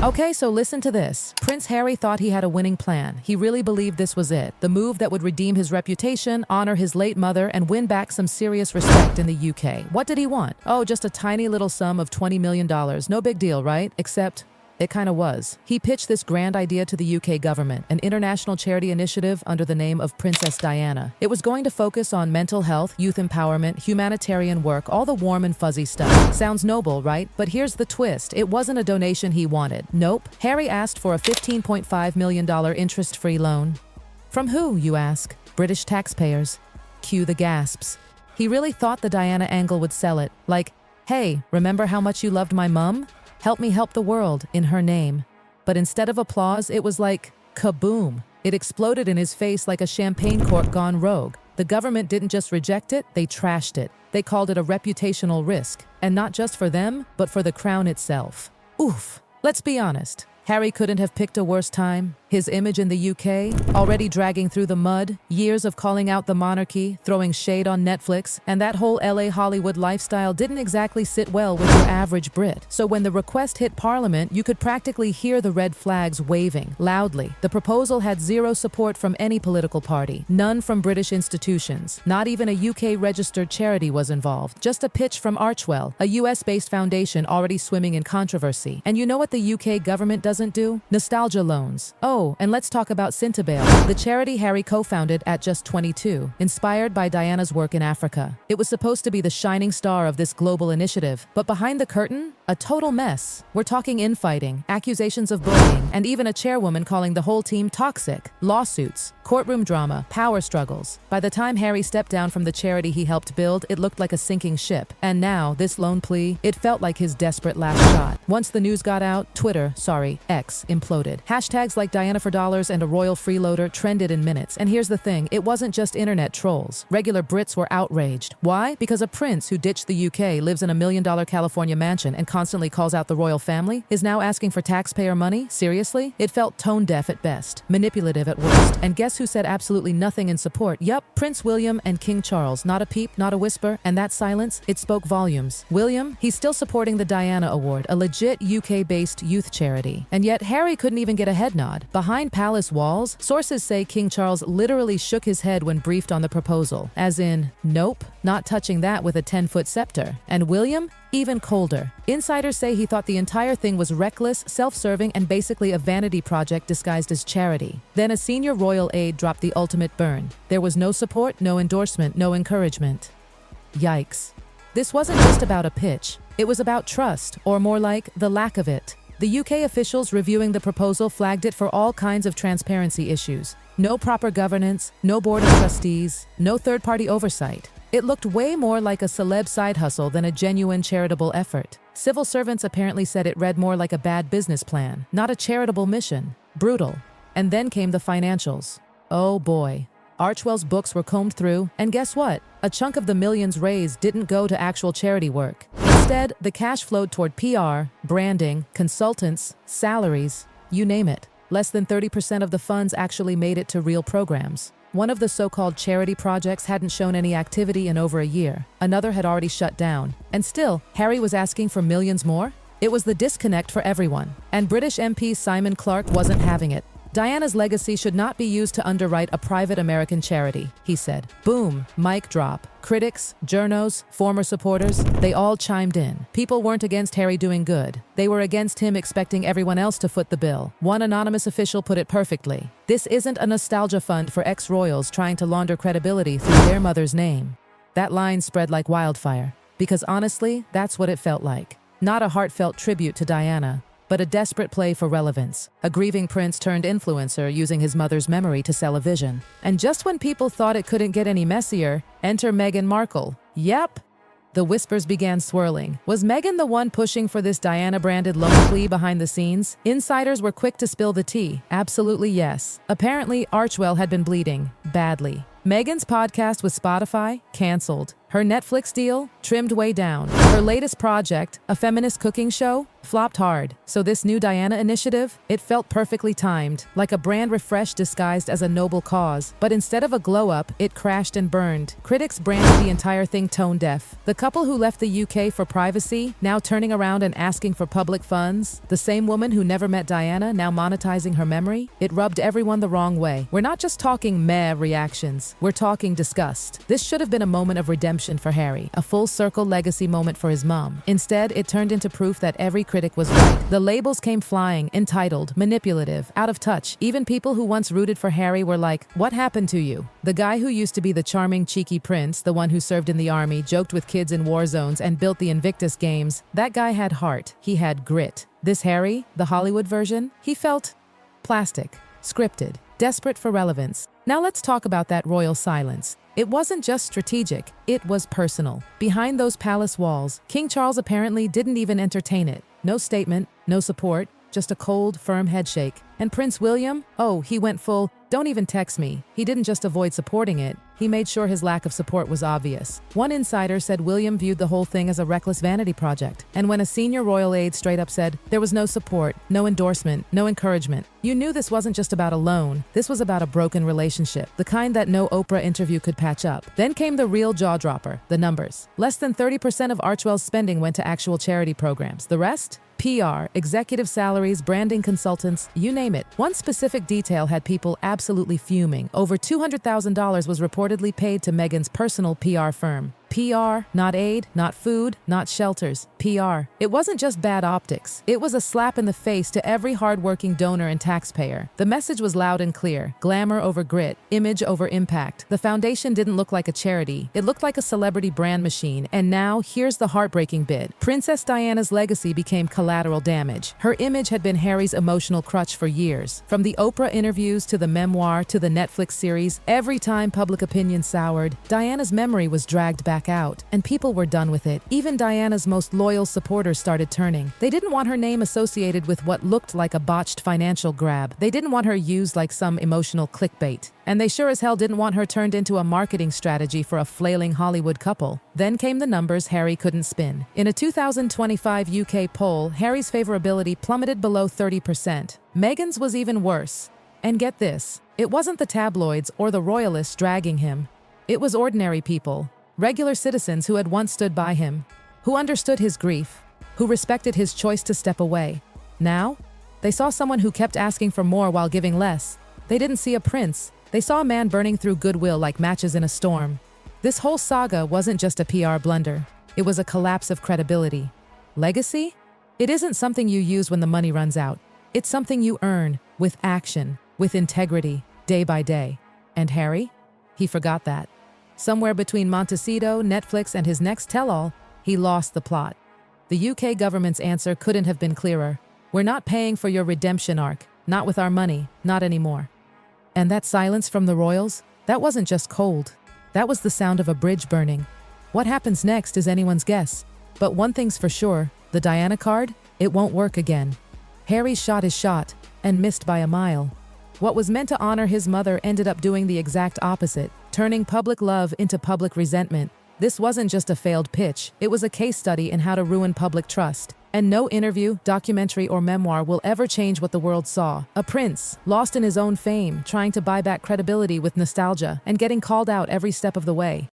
Okay, so listen to this. Prince Harry thought he had a winning plan. He really believed this was it. The move that would redeem his reputation, honor his late mother, and win back some serious respect in the UK. What did he want? Oh, just a tiny little sum of $20 million. No big deal, right? Except it kind of was. He pitched this grand idea to the UK government, an international charity initiative under the name of Princess Diana. It was going to focus on mental health, youth empowerment, humanitarian work, all the warm and fuzzy stuff. Sounds noble, right? But here's the twist. It wasn't a donation he wanted. Nope. Harry asked for a $15.5 million interest-free loan. From who, you ask? British taxpayers. Cue the gasps. He really thought the Diana angle would sell it. Like, hey, remember how much you loved my mum? Help me help the world, in her name. But instead of applause, it was like, kaboom. It exploded in his face like a champagne cork gone rogue. The government didn't just reject it, they trashed it. They called it a reputational risk. And not just for them, but for the crown itself. Oof. Let's be honest. Harry couldn't have picked a worse time. His image in the UK, already dragging through the mud, years of calling out the monarchy, throwing shade on Netflix, and that whole LA Hollywood lifestyle didn't exactly sit well with your average Brit. So when the request hit Parliament, you could practically hear the red flags waving loudly. The proposal had zero support from any political party, none from British institutions. Not even a UK-registered charity was involved. Just a pitch from Archwell, a US-based foundation already swimming in controversy. And you know what the UK government doesn't do? Nostalgia loans. Oh, and let's talk about Cintabale, the charity Harry co-founded at just 22, inspired by Diana's work in Africa. It was supposed to be the shining star of this global initiative, but behind the curtain, a total mess. We're talking infighting, accusations of bullying, and even a chairwoman calling the whole team toxic, lawsuits, courtroom drama, power struggles. By the time Harry stepped down from the charity he helped build, it looked like a sinking ship. And now, this loan plea, it felt like his desperate last shot. Once the news got out, X, imploded. Hashtags like Diana for dollars and a royal freeloader trended in minutes. And here's the thing, it wasn't just internet trolls. Regular Brits were outraged. Why? Because a prince who ditched the UK, lives in a $1 million California mansion, and constantly calls out the royal family, is now asking for taxpayer money? Seriously? It felt tone-deaf at best, manipulative at worst. And guess who said absolutely nothing in support? Yup, Prince William and King Charles. Not a peep, not a whisper, and that silence, it spoke volumes. William, he's still supporting the Diana Award, a legit UK-based youth charity. And yet Harry couldn't even get a head nod. Behind palace walls, sources say King Charles literally shook his head when briefed on the proposal, as in, nope, not touching that with a 10-foot scepter. And William? Even colder. Insiders say he thought the entire thing was reckless, self-serving, and basically a vanity project disguised as charity. Then a senior royal aide dropped the ultimate burn. There was no support, no endorsement, no encouragement. Yikes. This wasn't just about a pitch. It was about trust, or more like, the lack of it. The UK officials reviewing the proposal flagged it for all kinds of transparency issues. No proper governance, no board of trustees, no third-party oversight. It looked way more like a celeb side hustle than a genuine charitable effort. Civil servants apparently said it read more like a bad business plan, not a charitable mission. Brutal. And then came the financials. Oh boy. Archwell's books were combed through, and guess what? A chunk of the millions raised didn't go to actual charity work. Instead, the cash flowed toward PR, branding, consultants, salaries, you name it. Less than 30% of the funds actually made it to real programs. One of the so-called charity projects hadn't shown any activity in over a year. Another had already shut down. And still, Harry was asking for millions more? It was the disconnect for everyone. And British MP Simon Clarke wasn't having it. Diana's legacy should not be used to underwrite a private American charity, he said. Boom, mic drop. Critics, journos, former supporters, they all chimed in. People weren't against Harry doing good. They were against him expecting everyone else to foot the bill. One anonymous official put it perfectly. This isn't a nostalgia fund for ex-royals trying to launder credibility through their mother's name. That line spread like wildfire. Because honestly, that's what it felt like. Not a heartfelt tribute to Diana, but a desperate play for relevance. A grieving prince turned influencer using his mother's memory to sell a vision. And just when people thought it couldn't get any messier, enter Meghan Markle. Yep. The whispers began swirling. Was Meghan the one pushing for this Diana-branded loan plea behind the scenes? Insiders were quick to spill the tea. Absolutely yes. Apparently, Archwell had been bleeding. Badly. Meghan's podcast with Spotify? Cancelled. Her Netflix deal trimmed way down. Her latest project, a feminist cooking show, flopped hard. So this new Diana initiative, it felt perfectly timed, like a brand refresh disguised as a noble cause. But instead of a glow-up, it crashed and burned. Critics branded the entire thing tone-deaf. The couple who left the UK for privacy, now turning around and asking for public funds. The same woman who never met Diana, now monetizing her memory. It rubbed everyone the wrong way. We're not just talking meh reactions, we're talking disgust. This should have been a moment of redemption for Harry, a full-circle legacy moment for his mom. Instead, it turned into proof that every critic was right. The labels came flying, entitled, manipulative, out of touch. Even people who once rooted for Harry were like, what happened to you? The guy who used to be the charming, cheeky prince, the one who served in the army, joked with kids in war zones, and built the Invictus Games, that guy had heart. He had grit. This Harry, the Hollywood version, he felt plastic, scripted, desperate for relevance. Now let's talk about that royal silence. It wasn't just strategic, it was personal. Behind those palace walls, King Charles apparently didn't even entertain it. No statement, no support, just a cold, firm headshake. And Prince William? Oh, he went full, don't even text me. He didn't just avoid supporting it, he made sure his lack of support was obvious. One insider said William viewed the whole thing as a reckless vanity project. And when a senior royal aide straight up said, there was no support, no endorsement, no encouragement, you knew this wasn't just about a loan, this was about a broken relationship, the kind that no Oprah interview could patch up. Then came the real jaw-dropper, the numbers. Less than 30% of Archwell's spending went to actual charity programs. The rest? PR, executive salaries, branding consultants, you name it. One specific detail had people absolutely fuming. Over $200,000 was reportedly paid to Meghan's personal PR firm. PR, not aid, not food, not shelters. PR. It wasn't just bad optics. It was a slap in the face to every hardworking donor and taxpayer. The message was loud and clear. Glamour over grit, image over impact. The foundation didn't look like a charity. It looked like a celebrity brand machine. And now, here's the heartbreaking bit. Princess Diana's legacy became collateral damage. Her image had been Harry's emotional crutch for years. From the Oprah interviews to the memoir to the Netflix series, every time public opinion soured, Diana's memory was dragged back out, and people were done with it. Even Diana's most loyal supporters started turning. They didn't want her name associated with what looked like a botched financial grab. They didn't want her used like some emotional clickbait. And they sure as hell didn't want her turned into a marketing strategy for a flailing Hollywood couple. Then came the numbers Harry couldn't spin. In a 2025 UK poll, Harry's favorability plummeted below 30%. Meghan's was even worse. And get this, it wasn't the tabloids or the royalists dragging him. It was ordinary people. Regular citizens who had once stood by him, who understood his grief, who respected his choice to step away. Now, they saw someone who kept asking for more while giving less. They didn't see a prince. They saw a man burning through goodwill like matches in a storm. This whole saga wasn't just a PR blunder. It was a collapse of credibility. Legacy? It isn't something you use when the money runs out. It's something you earn, with action, with integrity, day by day. And Harry? He forgot that. Somewhere between Montecito, Netflix, and his next tell-all, he lost the plot. The UK government's answer couldn't have been clearer. We're not paying for your redemption arc. Not with our money. Not anymore. And that silence from the royals? That wasn't just cold. That was the sound of a bridge burning. What happens next is anyone's guess. But one thing's for sure, the Diana card, it won't work again. Harry shot his shot, and missed by a mile. What was meant to honor his mother ended up doing the exact opposite, turning public love into public resentment. This wasn't just a failed pitch, it was a case study in how to ruin public trust. And no interview, documentary, or memoir will ever change what the world saw. A prince, lost in his own fame, trying to buy back credibility with nostalgia, and getting called out every step of the way.